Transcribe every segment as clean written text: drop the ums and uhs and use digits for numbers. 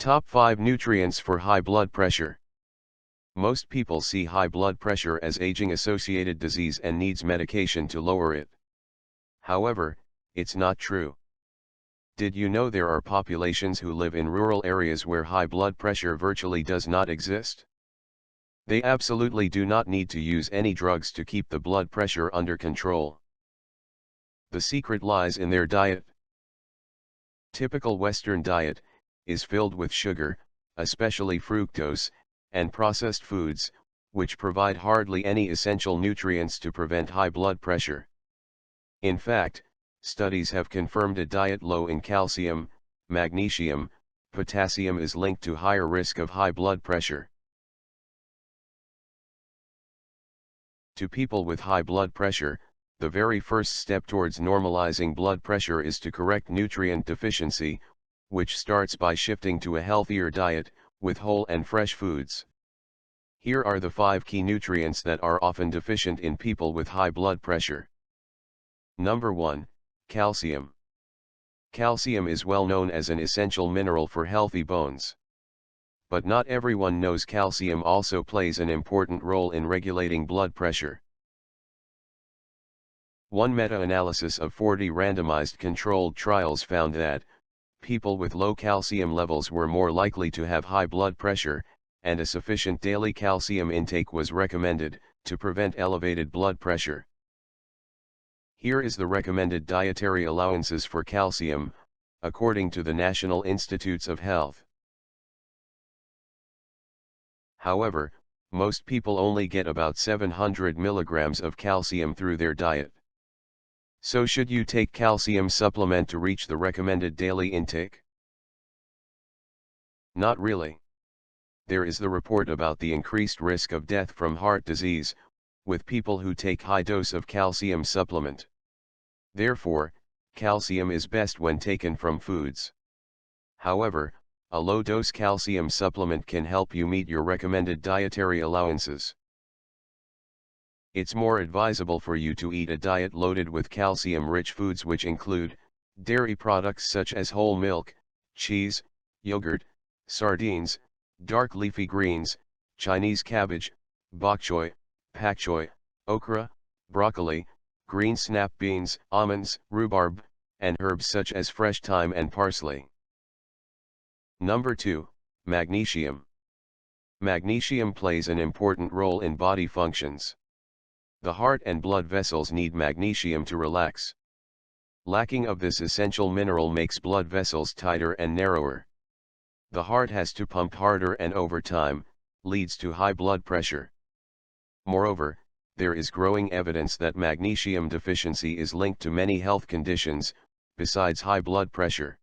Top 5 nutrients for high blood pressure. Most people see high blood pressure as aging-associated disease and needs medication to lower it. However, it's not true. Did you know there are populations who live in rural areas where high blood pressure virtually does not exist? They absolutely do not need to use any drugs to keep the blood pressure under control. The secret lies in their diet. Typical Western diet is filled with sugar, especially fructose, and processed foods, which provide hardly any essential nutrients to prevent high blood pressure. In fact, studies have confirmed a diet low in calcium, magnesium, potassium is linked to higher risk of high blood pressure. To people with high blood pressure, the very first step towards normalizing blood pressure is to correct nutrient deficiency, which starts by shifting to a healthier diet, with whole and fresh foods. Here are the 5 key nutrients that are often deficient in people with high blood pressure. Number 1, calcium. Calcium is well known as an essential mineral for healthy bones. But not everyone knows calcium also plays an important role in regulating blood pressure. One meta-analysis of 40 randomized controlled trials found that people with low calcium levels were more likely to have high blood pressure, and a sufficient daily calcium intake was recommended to prevent elevated blood pressure. Here is the recommended dietary allowances for calcium, according to the National Institutes of Health. However, most people only get about 700 milligrams of calcium through their diet. So should you take calcium supplement to reach the recommended daily intake? Not really. There is the report about the increased risk of death from heart disease, with people who take high dose of calcium supplement. Therefore, calcium is best when taken from foods. However, a low-dose calcium supplement can help you meet your recommended dietary allowances. It's more advisable for you to eat a diet loaded with calcium-rich foods which include dairy products such as whole milk, cheese, yogurt, sardines, dark leafy greens, Chinese cabbage, bok choy, pak choy, okra, broccoli, green snap beans, almonds, rhubarb, and herbs such as fresh thyme and parsley. Number 2, magnesium. Magnesium plays an important role in body functions. The heart and blood vessels need magnesium to relax. Lacking of this essential mineral makes blood vessels tighter and narrower. The heart has to pump harder and over time, leads to high blood pressure. Moreover, there is growing evidence that magnesium deficiency is linked to many health conditions, besides high blood pressure.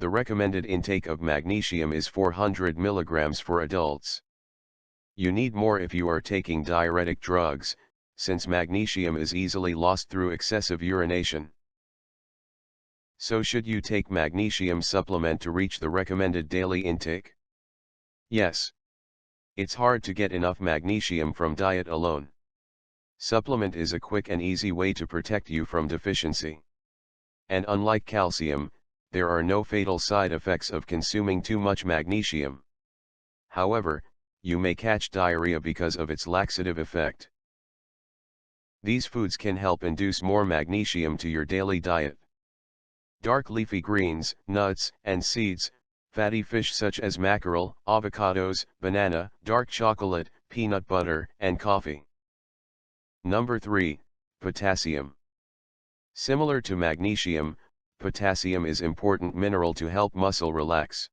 The recommended intake of magnesium is 400 milligrams for adults. You need more if you are taking diuretic drugs, since magnesium is easily lost through excessive urination. So should you take magnesium supplement to reach the recommended daily intake? Yes. It's hard to get enough magnesium from diet alone. Supplement is a quick and easy way to protect you from deficiency. And unlike calcium, there are no fatal side effects of consuming too much magnesium. However, you may catch diarrhea because of its laxative effect. These foods can help induce more magnesium to your daily diet. Dark leafy greens, nuts, and seeds, fatty fish such as mackerel, avocados, banana, dark chocolate, peanut butter, and coffee. Number 3, potassium. Similar to magnesium, potassium is important mineral to help muscle relax.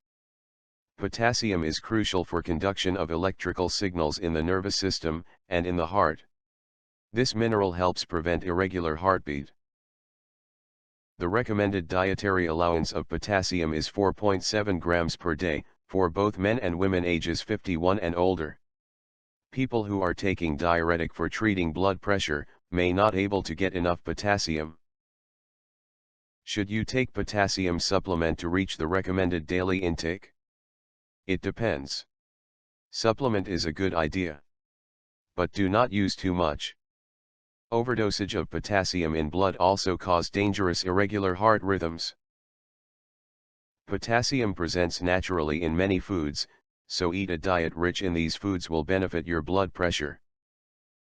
Potassium is crucial for conduction of electrical signals in the nervous system, and in the heart. This mineral helps prevent irregular heartbeat. The recommended dietary allowance of potassium is 4.7 grams per day, for both men and women ages 51 and older. People who are taking diuretic for treating blood pressure, may not able to get enough potassium. Should you take potassium supplement to reach the recommended daily intake? It depends. Supplement is a good idea. But do not use too much. Overdosage of potassium in blood also cause dangerous irregular heart rhythms. Potassium presents naturally in many foods, so eat a diet rich in these foods will benefit your blood pressure.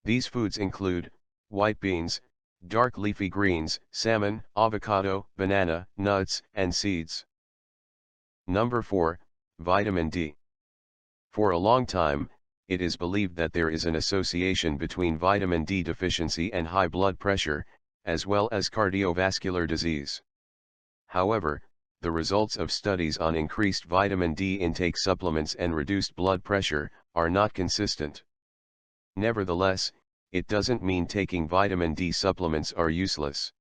These foods include white beans, dark leafy greens, salmon, avocado, banana, nuts, and seeds. Number 4, Vitamin D. For a long time, it is believed that there is an association between vitamin D deficiency and high blood pressure, as well as cardiovascular disease. However, the results of studies on increased vitamin D intake supplements and reduced blood pressure are not consistent. Nevertheless, it doesn't mean taking vitamin D supplements are useless.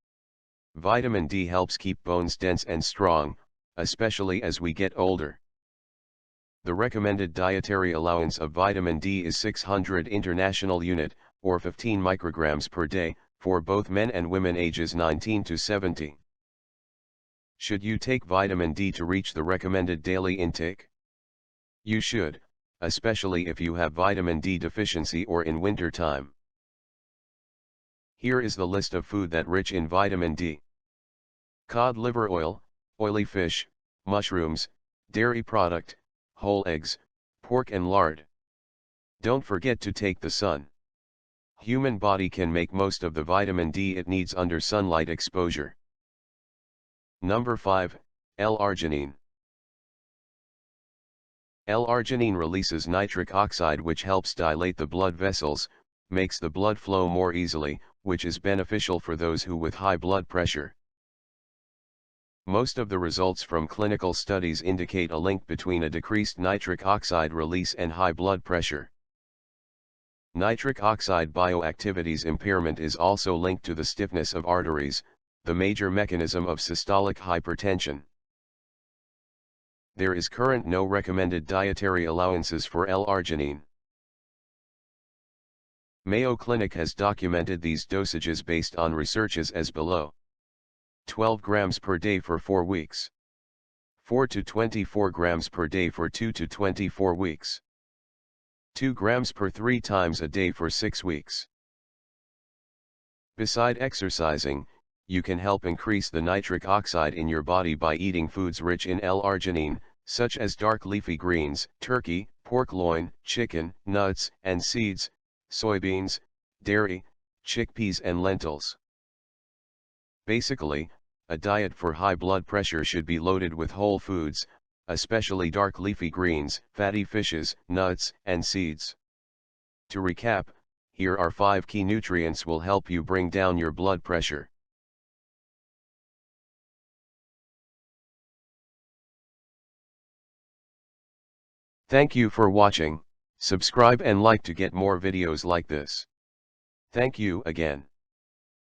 Vitamin D helps keep bones dense and strong, especially as we get older. The recommended dietary allowance of vitamin D is 600 international unit, or 15 micrograms per day, for both men and women ages 19 to 70. Should you take vitamin D to reach the recommended daily intake? You should, especially if you have vitamin D deficiency or in winter time. Here is the list of food that rich in vitamin D. Cod liver oil, oily fish, mushrooms, dairy product, whole eggs, pork and lard. Don't forget to take the sun. Human body can make most of the vitamin D it needs under sunlight exposure. Number 5, L-arginine. L-arginine releases nitric oxide which helps dilate the blood vessels, makes the blood flow more easily, which is beneficial for those who with high blood pressure. Most of the results from clinical studies indicate a link between a decreased nitric oxide release and high blood pressure. Nitric oxide bioactivity's impairment is also linked to the stiffness of arteries, the major mechanism of systolic hypertension. There is current no recommended dietary allowances for L-arginine. Mayo Clinic has documented these dosages based on researches as below. 12 grams per day for 4 weeks. 4 to 24 grams per day for 2 to 24 weeks. 2 grams per 3 times a day for 6 weeks. Beside exercising, you can help increase the nitric oxide in your body by eating foods rich in L-arginine, such as dark leafy greens, turkey, pork loin, chicken, nuts and seeds, soybeans, dairy, chickpeas and lentils. Basically, a diet for high blood pressure should be loaded with whole foods, especially dark leafy greens, fatty fishes, nuts, and seeds. To recap, here are 5 key nutrients will help you bring down your blood pressure. Thank you for watching. Subscribe and like to get more videos like this. Thank you again.